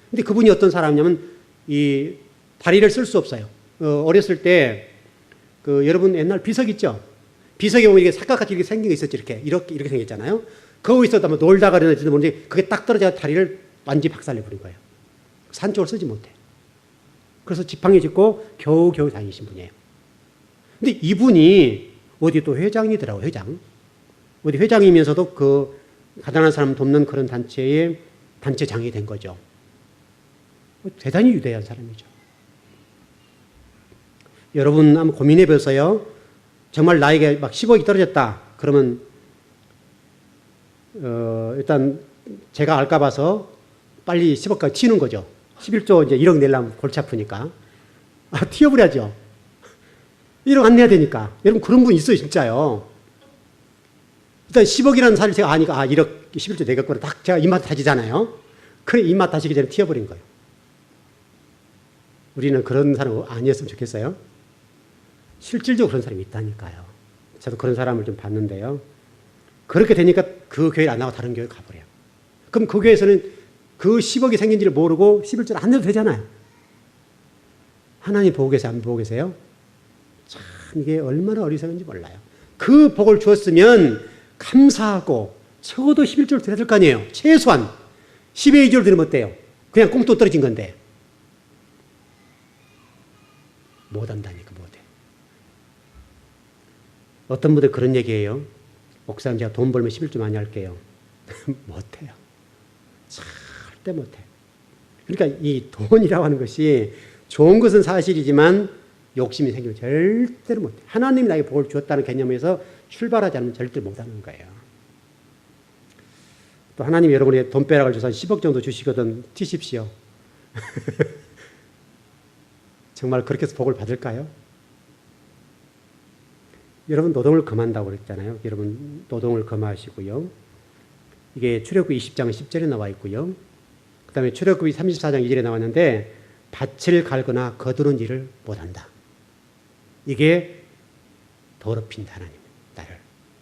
근데 그분이 어떤 사람이냐면 이 다리를 쓸 수 없어요. 어렸을 때 그 여러분 옛날 비석 있죠? 비석에 보면 이게 사각같이 이렇게 생긴 게 있었죠. 이렇게 생겼잖아요. 거기 있어도 뭐 놀다가 그러는지도 모르는데 그게 딱 떨어져 다리를 완전히 박살내버린 거예요. 산 쪽을 쓰지 못해. 그래서 지팡이 짚고 겨우겨우 다니신 분이에요. 근데 이분이 어디 또 회장이더라고요. 회장. 어디 회장이면서도 그 가난한 사람 돕는 그런 단체의 단체장이 된 거죠. 대단히 위대한 사람이죠. 여러분 한번 고민해 보세요. 정말 나에게 막 10억이 떨어졌다. 그러면 일단 제가 알까 봐서 빨리 10억까지 튀는 거죠. 11조 이제 1억 내려면 골치 아프니까. 아, 튀어버려야죠. 1억 안 내야 되니까. 여러분 그런 분 있어요, 진짜요. 일단 10억이라는 사실을 제가 아니까 1억 11조 내겠구나. 딱 제가 입맛 다지잖아요. 그래 입맛 다시기 전에 튀어버린 거예요. 우리는 그런 사람 아니었으면 좋겠어요. 실질적으로 그런 사람이 있다니까요. 저도 그런 사람을 좀 봤는데요. 그렇게 되니까 그 교회를 안 나가고 다른 교회를 가버려요. 그럼 그 교회에서는 그 10억이 생긴지를 모르고 11조를 안 내도 되잖아요. 하나님 보고 계세요? 안 보고 계세요? 참 이게 얼마나 어리석은지 몰라요. 그 복을 주었으면 감사하고 적어도 11조를 드려야 될 거 아니에요. 최소한 10의 2조를 드리면 어때요? 그냥 꽁돈 떨어진 건데. 못한다니까 못해. 어떤 분들 그런 얘기해요. 목사님 제가 돈 벌면 11조 많이 할게요. 못해요. 절대 못해. 그러니까 이 돈이라고 하는 것이 좋은 것은 사실이지만 욕심이 생기면 절대로 못해. 하나님이 나에게 복을 주었다는 개념에서 출발하지 않으면 절대로 못하는 거예요. 또 하나님이 여러분에게 돈벼락을 줘서 10억 정도 주시거든 튀십시오. 정말 그렇게 해서 복을 받을까요? 여러분 노동을 금한다고 그랬잖아요. 여러분 노동을 금하시고요. 이게 출애굽기 20장 10절에 나와 있고요. 그 다음에 출애굽기 34장 2절에 나왔는데 밭을 갈거나 거두는 일을 못한다. 이게 더럽힌다, 하나님 나를.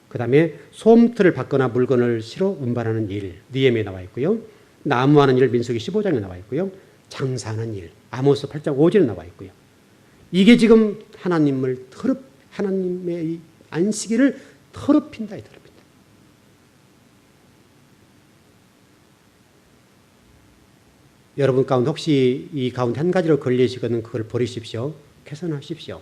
그 다음에 솜틀을 받거나 물건을 실어 운반하는 일, 느헤미야에 나와 있고요. 나무하는 일, 민수기 15장에 나와 있고요. 장사하는 일, 아모스 8장 5절에 나와 있고요. 이게 지금 하나님의 이 안식일을 더럽힌다. 여러분 가운데 혹시 이 가운데 한 가지로 걸리시거든 그걸 버리십시오. 개선하십시오.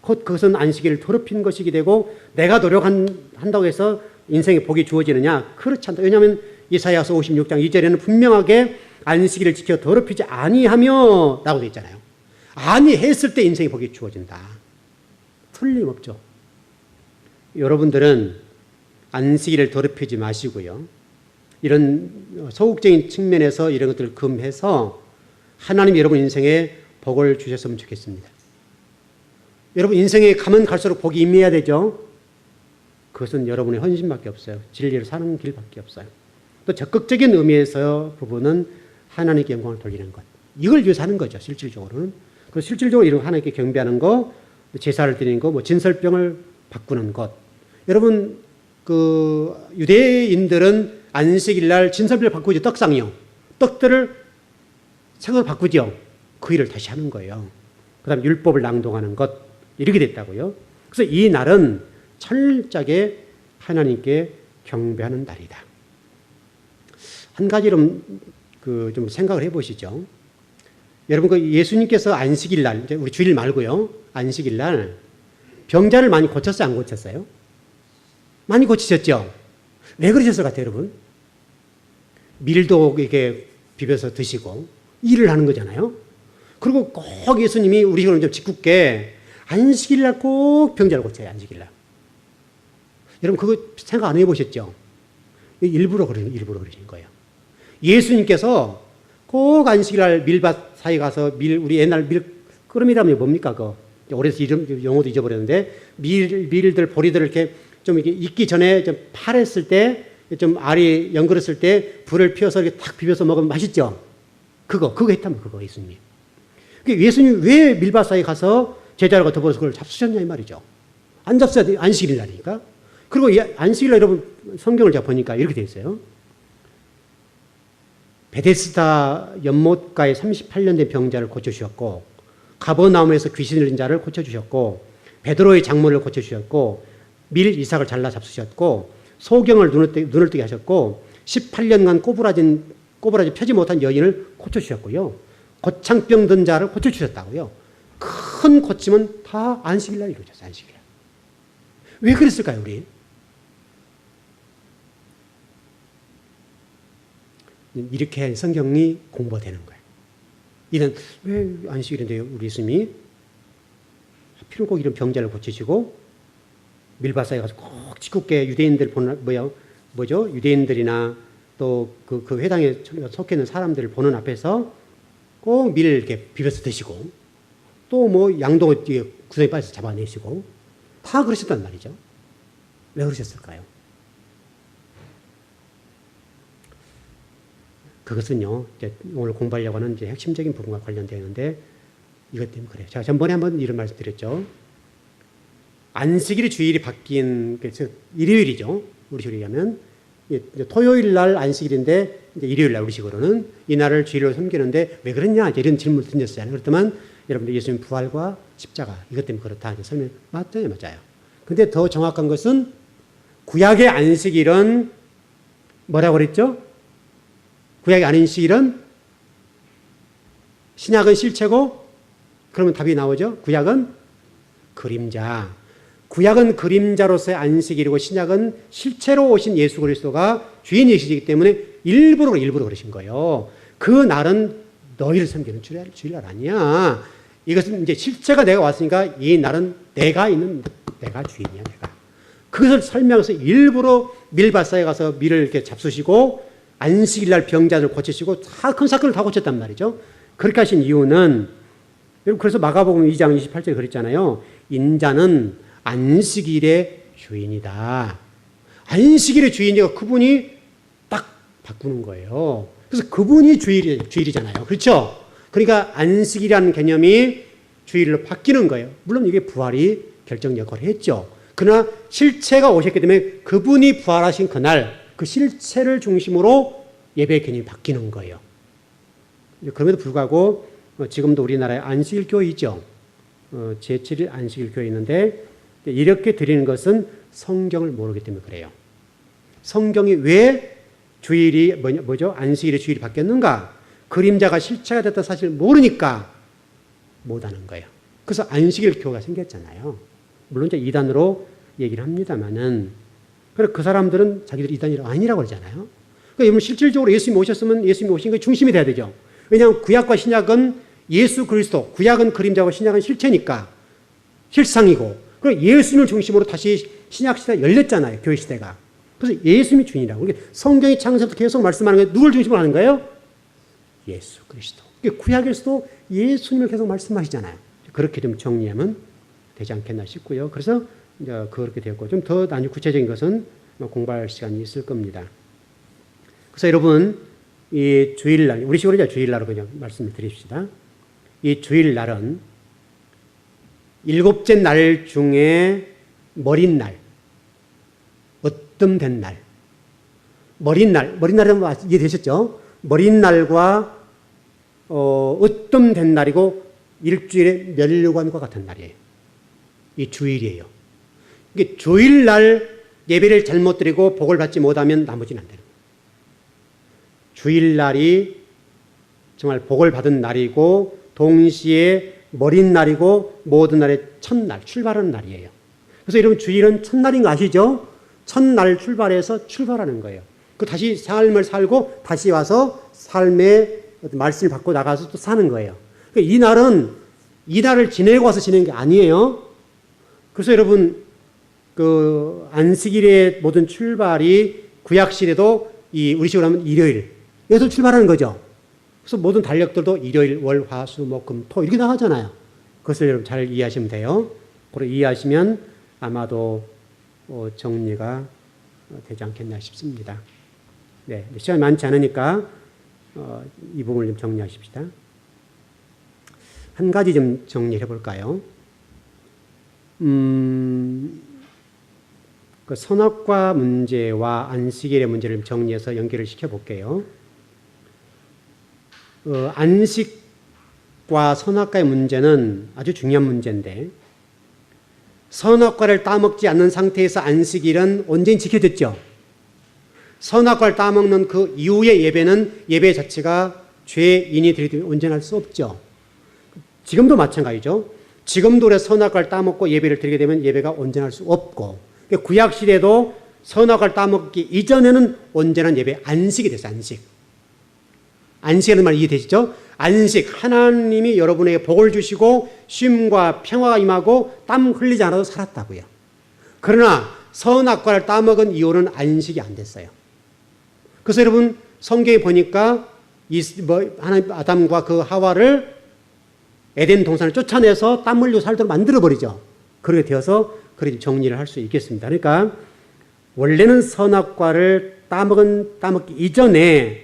곧 그것은 안식일을 더럽힌 것이게 되고 내가 노력한다고 해서 인생에 복이 주어지느냐? 그렇지 않다. 왜냐하면 이사야서 56장 2절에는 분명하게 안식일을 지켜 더럽히지 아니하며 라고 되어 있잖아요. 아니했을 때 인생에 복이 주어진다. 틀림없죠. 여러분들은 안식일을 더럽히지 마시고요. 이런 소극적인 측면에서 이런 것들을 금해서 하나님 여러분 인생에 복을 주셨으면 좋겠습니다. 여러분 인생에 가면 갈수록 복이 임해야 되죠. 그것은 여러분의 헌신밖에 없어요. 진리를 사는 길밖에 없어요. 또 적극적인 의미에서 부분은 하나님께 영광을 돌리는 것. 이걸 위해서 하는 거죠. 실질적으로는. 그 실질적으로 이런 하나님께 경배하는 거, 제사를 드리는 거, 진설병을 바꾸는 것. 여러분 그 유대인들은 안식일 날 진설병을 바꾸죠. 떡상이요. 떡들을 생각을 바꾸죠. 그 일을 다시 하는 거예요. 그 다음에 율법을 낭독하는 것. 이렇게 됐다고요. 그래서 이 날은 철저하게 하나님께 경배하는 날이다. 한 가지로 좀 생각을 해보시죠. 여러분 그 예수님께서 안식일 날, 우리 주일 말고요. 안식일 날 병자를 많이 고쳤어요? 안 고쳤어요? 많이 고치셨죠? 왜 그러셨을 것 같아요, 여러분? 밀도 이렇게 비벼서 드시고 일을 하는 거잖아요. 그리고 꼭 예수님이 우리처럼 좀 짓궂게 안식일 날 꼭 병자를 고쳐요. 안식일 날. 여러분 그거 생각 안 해보셨죠? 일부러 그러신 거예요. 예수님께서 꼭 안식일 날 밀밭 사이 가서 우리 옛날 밀끄러미라면 뭡니까? 오래돼서 용어도 잊어버렸는데 밀들 보리들을 이렇게 좀 이렇게 익기 전에 좀 파랬을 때 좀 알이 연그렸을 때 불을 피워서 이렇게 탁 비벼서 먹으면 맛있죠? 그거 했다면 그거 예수님이. 예수님이 왜 밀밭 사이 가서 제자들과 더불어서 그걸 잡수셨냐 이 말이죠. 안 잡숴야 돼. 안식일 날이니까. 그리고 이 안식일 날 여러분 성경을 제가 보니까 이렇게 되어 있어요. 베데스다 연못가에 38년 된 병자를 고쳐주셨고 가버나움에서 귀신 들린 자를 고쳐주셨고 베드로의 장모를 고쳐주셨고 밀 이삭을 잘라 잡수셨고 소경을 눈을 뜨게 하셨고 18년간 꼬부라지 펴지 못한 여인을 고쳐주셨고요. 고창병 든 자를 고쳐주셨다고요. 큰 고침은 다 안식일 날 이루어졌어요. 안식일 날. 왜 그랬을까요, 우리? 이렇게 성경이 공부가 되는 거예요. 이런 왜 안식일인데 우리 예수님이 하필은 꼭 이런 병자를 고치시고 밀밭사에 가서 꼭 짓궂게 유대인들 유대인들이나 또 그 회당에 속해 있는 사람들을 보는 앞에서 꼭 밀을 이렇게 비벼서 드시고 또 양동을 구덩이 빠져서 잡아내시고 다 그러셨단 말이죠. 왜 그러셨을까요? 그것은요, 이제 오늘 공부하려고 하는 이제 핵심적인 부분과 관련되어 있는데 이것 때문에 그래요. 제가 전번에 한번 이런 말씀 드렸죠. 안식일이 주일이 바뀐, 그래서 일요일이죠. 우리 식으로 얘기하면. 토요일 날 안식일인데 이제 일요일 날 우리식으로는 이 날을 주일로 섬기는데 왜 그랬냐? 이런 질문을 던졌어요. 그렇지만 여러분들 예수님 부활과 십자가 이것 때문에 그렇다. 이제 설명 맞아요. 근데 더 정확한 것은 구약의 안식일은 뭐라고 그랬죠? 구약의 안식일은 신약은 실체고 그러면 답이 나오죠. 구약은 그림자. 구약은 그림자로서의 안식일이고 신약은 실체로 오신 예수 그리스도가 주인이시기 때문에 일부러 그러신 거예요. 그 날은 너희를 섬기는 주일날 아니야. 이것은 이제 실체가 내가 왔으니까 이 날은 내가 주인이야, 내가. 그것을 설명해서 일부러 밀밭사에 가서 밀을 이렇게 잡수시고 안식일날 병자들 고치시고 다 큰 사건을 다 고쳤단 말이죠. 그렇게 하신 이유는 그래서 마가복음 2장 28절에 그랬잖아요. 인자는 안식일의 주인이다. 안식일의 주인이가 그분이 딱 바꾸는 거예요. 그래서 그분이 주일이잖아요. 그렇죠? 그러니까 안식이라는 개념이 주일로 바뀌는 거예요. 물론 이게 부활이 결정 역할을 했죠. 그러나 실체가 오셨기 때문에 그분이 부활하신 그날 그 실체를 중심으로 예배 개념이 바뀌는 거예요. 그럼에도 불구하고 지금도 우리나라에 안식일 교회 있죠. 제7일 안식일 교회 있는데 이렇게 드리는 것은 성경을 모르기 때문에 그래요. 성경이 왜 주일이 뭐죠? 안식일의 주일이 바뀌었는가? 그림자가 실체가 됐다 사실 모르니까 못하는 거예요. 그래서 안식일 교회가 생겼잖아요. 물론 이제 이단으로 얘기를 합니다만은 그 사람들은 자기들이 이단이 아니라고 그러잖아요. 그러니까 실질적으로 예수님이 오셨으면 예수님이 오신 게 중심이 돼야 되죠. 왜냐하면 구약과 신약은 예수 그리스도, 구약은 그림자고 신약은 실체니까 실상이고, 그리고 예수님을 중심으로 다시 신약 시대가 열렸잖아요. 교회 시대가. 그래서 예수님이 주인이라고. 그러니까 성경이 창세부터 계속 말씀하는 게 누굴 중심으로 하는 거예요? 예수 그리스도. 그러니까 구약에서도 예수님을 계속 말씀하시잖아요. 그렇게 좀 정리하면 되지 않겠나 싶고요. 그래서 이제 그렇게 되었고, 좀 더 나중에 구체적인 것은 공부할 시간이 있을 겁니다. 그래서 여러분, 이 주일날, 우리 식으로 이제 주일날로 그냥 말씀을 드립시다. 이 주일날은 일곱째 날 중에 머린 날, 어뜸된 날. 머린 날은 이해되셨죠? 머린 날과 어뜸된 날이고 일주일의 면류관과 같은 날이에요. 이 주일이에요. 이게 주일날 예배를 잘못 드리고 복을 받지 못하면 나머지는 안 되는 거예요. 주일날이 정말 복을 받은 날이고 동시에 머린 날이고 모든 날의 첫날, 출발하는 날이에요. 그래서 여러분 주일은 첫날인 거 아시죠? 첫날 출발해서 출발하는 거예요. 그 다시 삶을 살고 다시 와서 삶의 말씀을 받고 나가서 또 사는 거예요. 이 날은 이 날을 지내고 와서 지내는 게 아니에요. 그래서 여러분 그 안식일의 모든 출발이 구약시대도 우리 식으로 하면 일요일에서 출발하는 거죠. 그래서 모든 달력들도 일요일, 월, 화, 수, 목, 금, 토 이렇게 나가잖아요. 그것을 여러분 잘 이해하시면 돼요. 그걸 이해하시면 아마도 정리가 되지 않겠나 싶습니다. 네, 시간이 많지 않으니까 이 부분을 좀 정리하십시다. 한 가지 좀 정리해 볼까요? 그 선악과 문제와 안식일의 문제를 정리해서 연결을 시켜볼게요. 안식과 선악과의 문제는 아주 중요한 문제인데 선악과를 따먹지 않는 상태에서 안식일은 온전히 지켜졌죠. 선악과를 따먹는 그 이후의 예배는 예배 자체가 죄인이 드리기 때문에 온전할 수 없죠. 지금도 마찬가지죠. 지금도 그래 선악과를 따먹고 예배를 드리게 되면 예배가 온전할 수 없고, 구약시대도 선악과를 따먹기 이전에는 온전한 예배, 안식이 됐어요. 안식이라는 말 이해되시죠? 안식, 하나님이 여러분에게 복을 주시고 쉼과 평화가 임하고 땀 흘리지 않아도 살았다고요. 그러나 선악과를 따먹은 이후로는 안식이 안 됐어요. 그래서 여러분 성경에 보니까 하나님 아담과 그 하와를 에덴 동산을 쫓아내서 땀 흘리고 살도록 만들어버리죠. 그렇게 되어서 그렇게 정리를 할 수 있겠습니다. 그러니까 원래는 선악과를 따먹기 이전에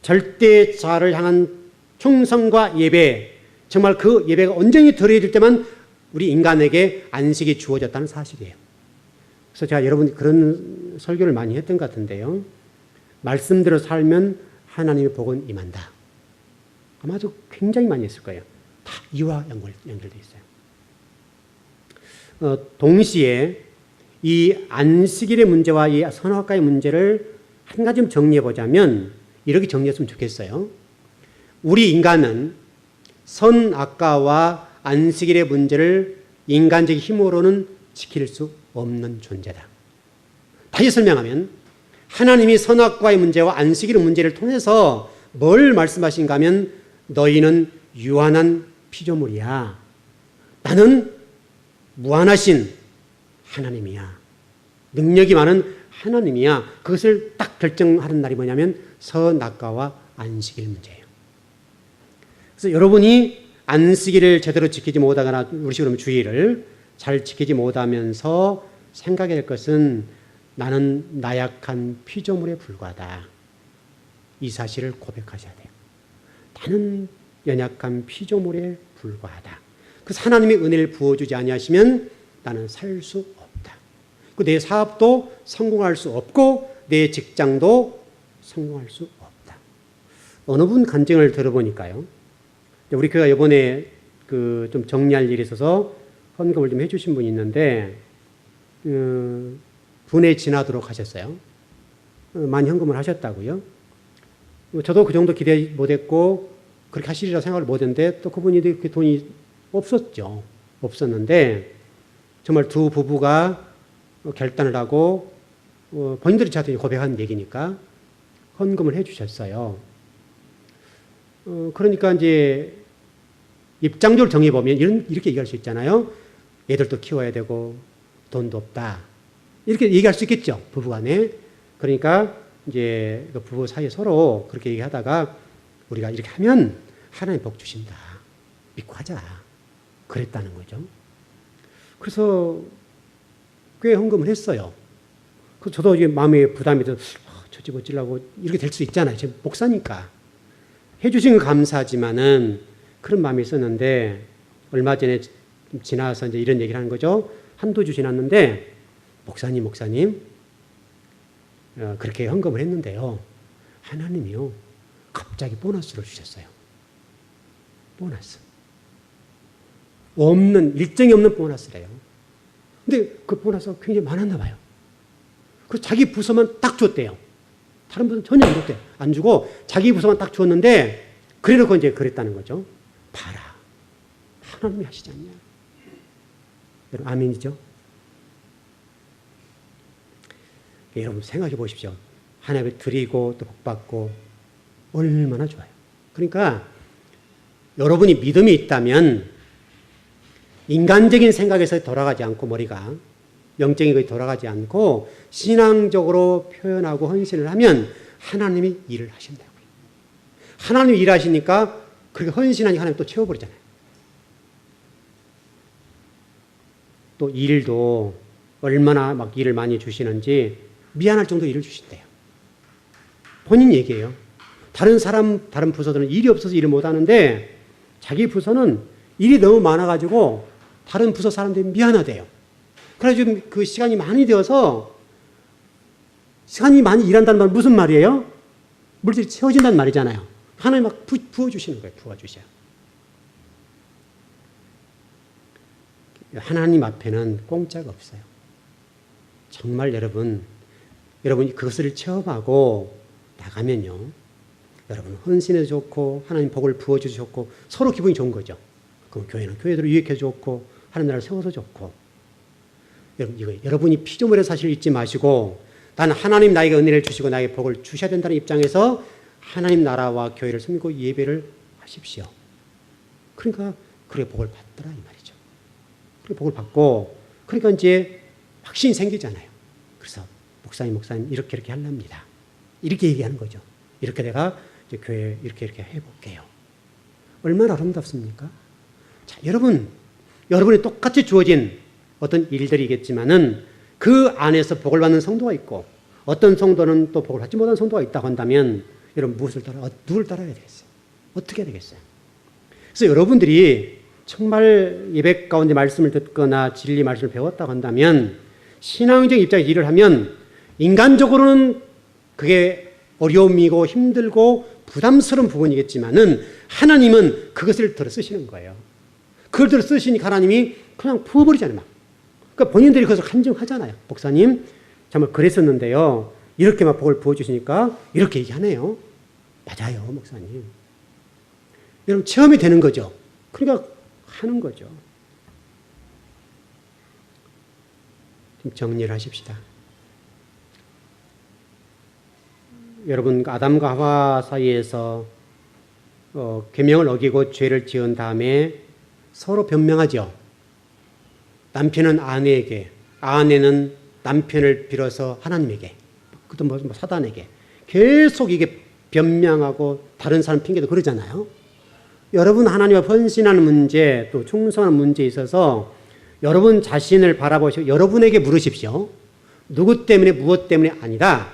절대자를 향한 충성과 예배, 정말 그 예배가 온전히 드려질 때만 우리 인간에게 안식이 주어졌다는 사실이에요. 그래서 제가 여러분 그런 설교를 많이 했던 것 같은데요. 말씀대로 살면 하나님의 복은 임한다. 아마도 굉장히 많이 했을 거예요. 다 이와 연결되어 있어요. 동시에 이 안식일의 문제와 이 선악과의 문제를 한 가지 좀 정리해 보자면 이렇게 정리했으면 좋겠어요. 우리 인간은 선악과와 안식일의 문제를 인간적 힘으로는 지킬 수 없는 존재다. 다시 설명하면 하나님이 선악과의 문제와 안식일의 문제를 통해서 뭘 말씀하신가 하면 너희는 유한한 피조물이야. 나는 무한하신 하나님이야. 능력이 많은 하나님이야. 그것을 딱 결정하는 날이 뭐냐면 선악과와 안식일 문제예요. 그래서 여러분이 안식일을 제대로 지키지 못하거나 우리 식으로 주의를 잘 지키지 못하면서 생각해야 될 것은 나는 나약한 피조물에 불과하다. 이 사실을 고백하셔야 돼요. 나는 연약한 피조물에 불과하다. 그래서 하나님의 은혜를 부어주지 아니하시면 나는 살 수 없다. 내 사업도 성공할 수 없고 내 직장도 성공할 수 없다. 어느 분 간증을 들어보니까요. 우리 교회가 이번에 좀 정리할 일이 있어서 헌금을 좀 해주신 분이 있는데 분에 지나도록 하셨어요. 많이 헌금을 하셨다고요. 저도 그 정도 기대 못했고 그렇게 하시리라 생각을 못했는데 또 그분이 그 돈이 없었죠. 없었는데 정말 두 부부가 결단을 하고 본인들이 저한테 고백한 얘기니까 헌금을 해주셨어요. 그러니까 이제 입장적으로 정해보면 이렇게 얘기할 수 있잖아요. 애들도 키워야 되고 돈도 없다. 이렇게 얘기할 수 있겠죠. 부부간에. 그러니까 이제 그 부부 사이에 서로 그렇게 얘기하다가 우리가 이렇게 하면 하나님 복 주신다. 믿고 하자. 그랬다는 거죠. 그래서 꽤 헌금을 했어요. 그래서 저도 이제 마음에 부담이 들어서 저 집 어찌려고 이렇게 될 수 있잖아요. 제 목사니까. 해주신 건 감사하지만은 그런 마음이 있었는데 얼마 전에 지나서 이제 이런 얘기를 하는 거죠. 한두 주 지났는데 목사님 그렇게 헌금을 했는데요. 하나님이요. 갑자기 보너스를 주셨어요. 보너스. 일정이 없는 보너스래요. 근데 그 보너스가 굉장히 많았나 봐요. 그래서 자기 부서만 딱 줬대요. 다른 부서는 전혀 안 줬대요. 안 주고 자기 부서만 딱 줬는데 그래놓고 이제 그랬다는 거죠. 봐라. 하나님이 하시지 않냐. 여러분 아멘이죠? 여러분 생각해 보십시오. 하나님을 드리고 또 복받고 얼마나 좋아요. 그러니까 여러분이 믿음이 있다면 인간적인 생각에서 돌아가지 않고 머리가 영적인 것이 돌아가지 않고 신앙적으로 표현하고 헌신을 하면 하나님이 일을 하신다고요. 하나님이 일하시니까 그렇게 헌신하니까 하나님 또 채워버리잖아요. 또 일도 얼마나 막 일을 많이 주시는지 미안할 정도 일을 주신대요. 본인 얘기예요. 다른 부서들은 일이 없어서 일을 못 하는데 자기 부서는 일이 너무 많아가지고 다른 부서 사람들이 미안하대요. 그래서 지금 그 시간이 많이 되어서 시간이 많이 일한다는 말은 무슨 말이에요? 물질이 채워진다는 말이잖아요. 하나님 막 부어주시는 거예요. 부어주셔요. 하나님 앞에는 공짜가 없어요. 정말 여러분이 그것을 체험하고 나가면요. 여러분 헌신해도 좋고 하나님 복을 부어주셔도 좋고 서로 기분이 좋은 거죠. 그럼 교회는 교회대로 유익해 좋고 하는 나라를 세워서 좋고 여러분이 피조물의 사실을 잊지 마시고 나는 하나님 나에게 은혜를 주시고 나에게 복을 주셔야 된다는 입장에서 하나님 나라와 교회를 섬기고 예배를 하십시오. 그러니까 그래 복을 받더라 이 말이죠. 그래 복을 받고 그러니까 이제 확신이 생기잖아요. 그래서 목사님 이렇게 하랍니다. 이렇게 얘기하는 거죠. 이렇게 내가 이제 교회 이렇게 해볼게요. 얼마나 아름답습니까? 자, 여러분이 똑같이 주어진 어떤 일들이겠지만은 그 안에서 복을 받는 성도가 있고 어떤 성도는 또 복을 받지 못하는 성도가 있다고 한다면 여러분 누굴 따라야 되겠어요? 어떻게 해야 되겠어요? 그래서 여러분들이 정말 예배 가운데 말씀을 듣거나 진리 말씀을 배웠다고 한다면 신앙적 입장에서 일을 하면 인간적으로는 그게 어려움이고 힘들고 부담스러운 부분이겠지만은 하나님은 그것을 들어 쓰시는 거예요. 그걸 들어 쓰시니까 하나님이 그냥 부어버리잖아요. 막. 그러니까 본인들이 그것을 간증하잖아요. 목사님, 정말 그랬었는데요. 이렇게 막 복을 부어주시니까 이렇게 얘기하네요. 맞아요, 목사님. 여러분, 체험이 되는 거죠. 그러니까 하는 거죠. 좀 정리를 하십시다. 여러분, 아담과 하와 사이에서 계명을 어기고 죄를 지은 다음에 서로 변명하죠. 남편은 아내에게, 아내는 남편을 빌어서 하나님에게, 그것도 뭐 사단에게 계속 이게 변명하고 다른 사람 핑계도 그러잖아요. 여러분 하나님 앞에 헌신하는 문제 또 충성하는 문제에 있어서 여러분 자신을 바라보시고 여러분에게 물으십시오. 누구 때문에 무엇 때문에 아니라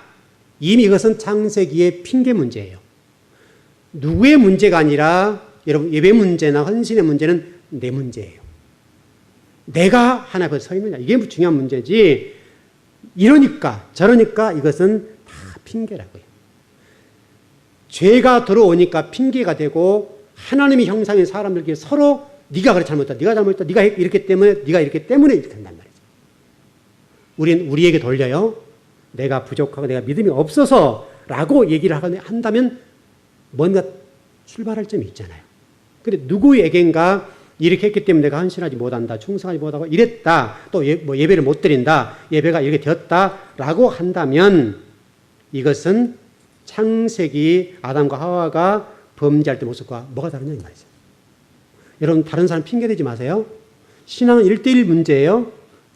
이미 이것은 창세기의 핑계 문제예요. 누구의 문제가 아니라 여러분 예배 문제나 헌신의 문제는 내 문제예요. 내가 하나님 앞에 서 있느냐. 이게 중요한 문제지. 이러니까 저러니까 이것은 다 핑계라고요. 죄가 들어오니까 핑계가 되고 하나님의 형상인 사람들끼리 서로 네가 그래 잘못했다. 네가 잘못했다. 네가 이렇기 때문에 네가 이렇게 때문에 이렇게 한단 말이죠. 우린 우리에게 돌려요. 내가 부족하고 내가 믿음이 없어서라고 얘기를 한다면 뭔가 출발할 점이 있잖아요. 근데 누구에겐가 이렇게 했기 때문에 내가 헌신하지 못한다, 충성하지 못하고 이랬다, 또 예배를 못 드린다, 예배가 이렇게 되었다라고 한다면 이것은 창세기 아담과 하와가 범죄할 때 모습과 뭐가 다르냐 이 말이죠. 여러분 다른 사람 핑계대지 마세요. 신앙은 1대1 문제예요.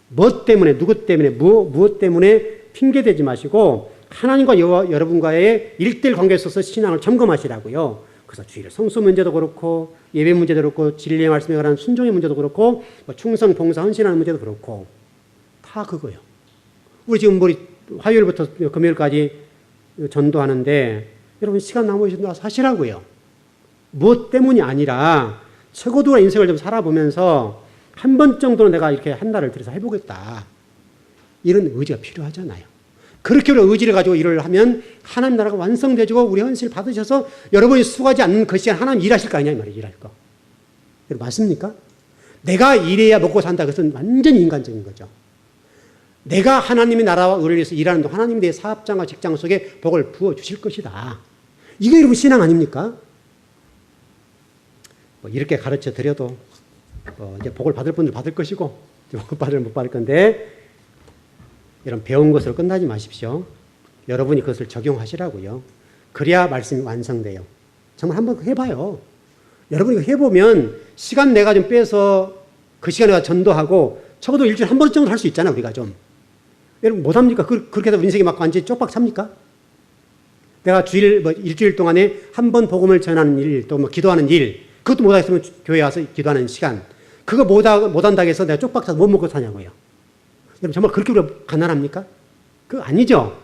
뭐 때문에 누구 때문에 무엇 때문에 핑계대지 마시고 하나님과 여러분과의 1대1 관계에 있어서 신앙을 점검하시라고요. 그래서 주일 성수 문제도 그렇고 예배 문제도 그렇고 진리의 말씀에 관한 순종의 문제도 그렇고 충성, 봉사, 헌신하는 문제도 그렇고 다 그거예요. 우리 지금 화요일부터 금요일까지 전도하는데 여러분 시간 남으셔서 하시라고요. 무엇 때문이 아니라 최고도의 인생을 좀 살아보면서 한 번 정도는 내가 이렇게 한 달을 들여서 해보겠다. 이런 의지가 필요하잖아요. 그렇게 의지를 가지고 일을 하면 하나님 나라가 완성되고 우리 헌신을 받으셔서 여러분이 수고하지 않는 그 시간 하나님 일하실 거 아니냐 이 말이에요. 일할 거. 맞습니까? 내가 일해야 먹고 산다. 그것은 완전히 인간적인 거죠. 내가 하나님의 나라와 의를 위해서 일하는 동안 하나님이 내 사업장과 직장 속에 복을 부어주실 것이다. 이게 여러분 신앙 아닙니까? 이렇게 가르쳐 드려도 이제 복을 받을 분들 받을 것이고 못 받을 못 받을 건데 여러분 배운 것으로 끝나지 마십시오. 여러분이 그것을 적용하시라고요. 그래야 말씀이 완성돼요. 정말 한번 해봐요. 여러분이 해보면 시간 내가 좀 빼서 그 시간에 전도하고 적어도 일주일에 한 번 정도 할 수 있잖아요. 우리가 좀. 여러분 못합니까? 그렇게 해서 인생이 막 완전히 쪽박 찹니까? 내가 일주일 동안에 한 번 복음을 전하는 일, 또 기도하는 일, 그것도 못하겠으면 교회 와서 기도하는 시간, 그거 못한다고 해서 내가 쪽박 차서 못 먹고 사냐고요. 여러분 정말 그렇게 우리가 가난합니까? 그거 아니죠.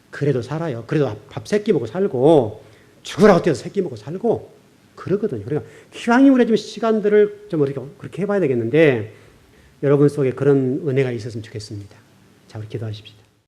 그래도 살아요. 그래도 밥 3끼 먹고 살고 죽으라고 뛰어서 3끼 먹고 살고 그러거든요. 그러니까 기왕이 우리가 지금 시간들을 좀 그렇게 해봐야 되겠는데 여러분 속에 그런 은혜가 있었으면 좋겠습니다. 자, 우리 기도하십시다.